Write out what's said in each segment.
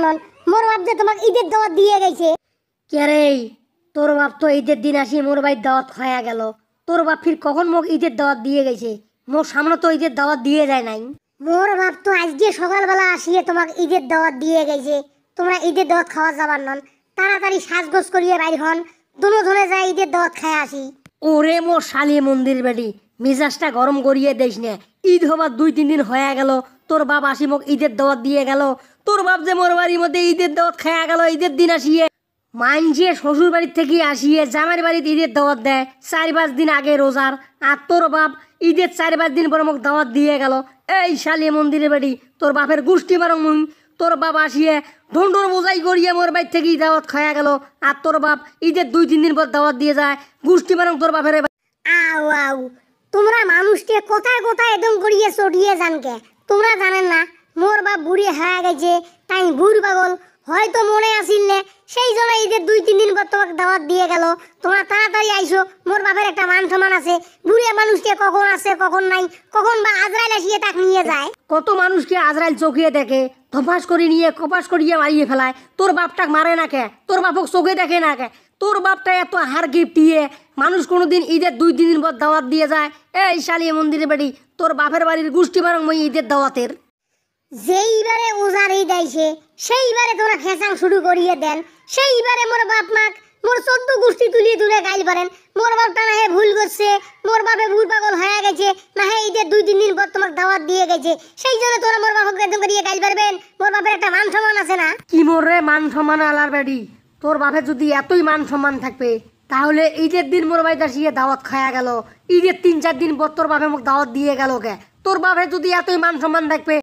নন মোর বাপ যে তোমাক ঈদের দাওয়াত দিয়ে গেছে। কে রে, তোর বাপ তো ঈদের দিন আসি মোর বাড়ির দাওয়াত খায়া গেল। তোর বাপ ফির কখন মোক ঈদের দাওয়াত দিয়ে গেছে? মোর সামনে তো ঈদের দাওয়াত দিয়ে যায় নাই। মোর বাপ তো আজকে সকালবেলা আসিয়ে তোমাক ঈদের দাওয়াত দিয়ে গেছে। তোমরা ঈদের দাওয়াত খাওয়া যাবার নন, তাড়াতাড়ি সাজগোজ করিয়ে বাইর হন, দুনো ধনে যায় ঈদের দাওয়াত খায় আসি। ওরে মোর শালি মন্দির বেটি, মেজাজটা গরম করিয়ে দেশ না। ঈদ হবার 2-3 দিন হয়ে গেল, তোর বাপ আসি মোক ঈদের দাওয়াত দিয়ে গেল। তোর বাপ যে মোর বাড়ির মধ্যে ঈদের দাওয়াত খায়া গেল ঈদের দিন আসিয়ে। মাইনছে শ্বশুর বাড়ির থেকে আসিয়ে জামাইয়ের বাড়িতে ঈদের দাওয়াত দেয় 4-5 দিন আগে রোজার, আর তোর বাপ ঈদের 4-5 দিন পরে মোক দাওয়াত দিয়ে গেল। এই শালি মন্দিরের বাড়ি, তোর বাপের গোষ্ঠী মারং মুই। তোর বাপ আসিয়ে ঢন্ডর বোঝাই করিয়ে মোর বাড়ি থেকে দাওয়াত খায়া গেল, আর তোর বাপ ঈদের 2-3 দিন পর দাওয়াত দিয়ে যায়। গোষ্ঠী মারং তোর বাপের। আউ আউ, তোমরা মানুষকে কোথায় কোথায় একদম করিয়ে চটিয়ে জানকে। তোমরা জানেন না মোর বাপ বুড়ি হয়ে গেছে, তাই বুড় পাগল হয়তো মনে আসিল না, সেই জন্য ঈদের 2-3 দিন পর তোমাকে দাওয়াত দিয়ে গেল। তোমরা তাড়াতাড়ি আইসো, মোর বাপের একটা মান সম্মান আছে। বুড়িয়া মানুষকে কখন আসে কখন নাই, কখন বা আজরাইল আসিয়ে তাক নিয়ে যায়। কত মানুষকে আজরাইল চোখে দেখে, ধপাস করে নিয়ে কপাস করিয়ে মারিয়ে ফেলায়। তোর বাপটাক মারে না কে? তোর বাপক চোখে দেখে না কে? তোর বাপটা এত হার গিফটিয়ে মানুষ কোনোদিন ঈদের 2-3 দিন পর দাওয়াত দিয়ে যায়? এই শালি মন্দিরের বাড়ি, তোর বাপের বাড়ির গোষ্ঠী মারং মই ঈদের দাওয়াতের। যেইবারে ওজার ঈদ আইছে সেইবারে তোরা খেসাং শুরু করিয়ে দেন। সেইবারে মোর বাপ মাক মোর 14 গোষ্ঠী তুলিয়ে তুলে গাইল পারেন। মোর বাপটা না হে ভুল করছে, মোর বাপে ভুল পাগল হয়ে গেছে, না হে ঈদের 2-3 দিন পর তোমাকে দাওয়াত দিয়ে গেছে, সেই জন্য তোরা মোর বাপকে একদম করিয়ে গাইল পারবেন। মোর বাপের একটা মান সম্মান আছে না? কি মোর রে মান সম্মান আলার বাড়ি? তোর বাপের যদি এতই মান সম্মান থাকবে তাহলে ঈদের দিন মোর বাড়িতে আসিয়ে দাওয়াত খায়া গেল, ঈদের 3-4 দিন পর তোর বাপে মোক দাওয়াত দিয়ে গেল কে? তোর বাপের যদি এতই মান সম্মান থাকবে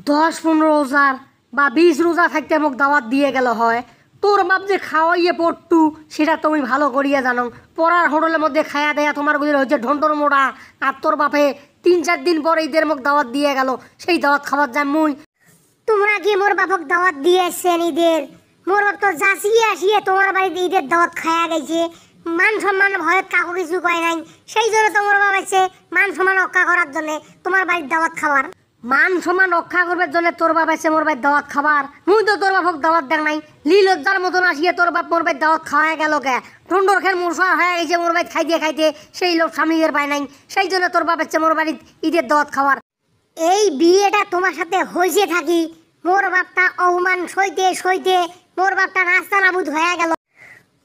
10-15 রোজার বা 20 রোজা থাকতে মোক দাওয়াত দিয়ে গেল হয়। তোর বাপ যে খাওয়াইয়ে পড়তু সেটা তুমি ভালো করিয়া জানো। পড়ার হোটেলের মধ্যে খায়া দেয়া তোমার গুলির হচ্ছে ঢন্টর মোড়া, আর তোর বাপে 3-4 দিন পরে ঈদের মোক দাওয়াত দিয়ে গেল, সেই দাওয়াত খাবার যাম মুই। তোমরা কি মোর বাপক দাওয়াত দিয়েছেন ঈদের? মোর বাপ তো যাচিয়ে আসিয়ে তোমার বাড়িতে ঈদের দাওয়াত খায়া গেছে, মান সম্মান ভয়ত কাকু কিছু কয় নাই, সেই জন্য তোমার বাপ আছে মান সম্মান রক্ষা করার জন্য তোমার বাড়ির দাওয়াত খাবার। মান সম্মান রক্ষা করবার জন্য তোর বাপ আছে মোর বাড়ির দাওয়াত খাবার? মুই তো তোর বাপক দাওয়াত দেখ নাই। লীলজ্জার মতন আসিয়ে তোর বাপ মোর বাড়ির দাওয়াত খাওয়া গেল কে? ঠন্ডর খের মশা হয়ে গেছে মোর বাড়ি খাইতে খাইতে, সেই লোক স্বামীদের পায় নাই, সেই জন্য তোর বাপ আছে মোর বাড়ির ঈদের দাওয়াত খাবার। এই বিয়েটা তোমার সাথে হয়েছে থাকি মোর বাপটা অপমান সইতে সইতে মোর বাপটা রাস্তা নাবুদ হয়ে গেল।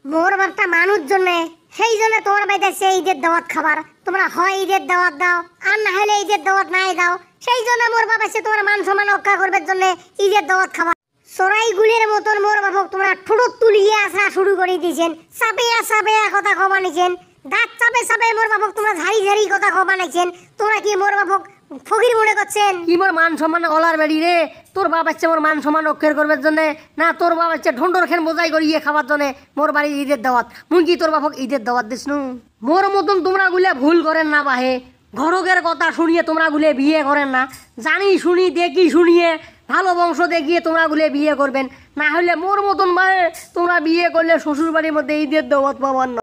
মোর বাপটা মানুষ জন্যে, সেই জন্য তোমার বাড়িতে সে ঈদের দাওয়াত খাবার। তোমরা হয় ঈদের দাওয়াত দাও, আর না হলে ঈদের দাওয়াত নাই দাও, সেই জন্য মোর বাপ আছে তোমার মান সম্মান রক্ষা করবার জন্য ঈদের দাওয়াত খাবার। চড়াই গুলের মতন মোর বাপক তোমরা ঠোঁট তুলিয়ে আসা শুরু করে দিয়েছেন, চাপেয়া চাপেয়া কথা কবা নিছেন, দাঁত চাপে চাপে মোর বাপক তোমরা ঝাড়ি ঝাড়ি কথা কবা নিছেন। তোমরা কি মোর বাপক ফকির মনে করছেন? কি মোর মান সম্মান অলার বাড়ি রে? তোর বাপ আছে মোর মান সম্মান রক্ষা করবার জন্য, না তোর বাপ আছে ঢন্ডর খেন বোঝাই করিয়ে খাবার জন্য মোর বাড়ির ঈদের দাওয়াত? মুই কি তোর বাপক ঈদের দাওয়াত দিস নু? মোর মতন তোমরা গুলে ভুল করেন না বাহে। ঘরকের কথা শুনিয়ে তোমরা গুলে বিয়ে করেন না, জানি শুনি দেখি শুনিয়ে ভালো বংশ দেখিয়ে তোমরা গুলে বিয়ে করবেন, না হলে মোর মতন ভাই তোমরা বিয়ে করলে শ্বশুর বাড়ির মধ্যে ঈদের দাওয়াত পাবার না।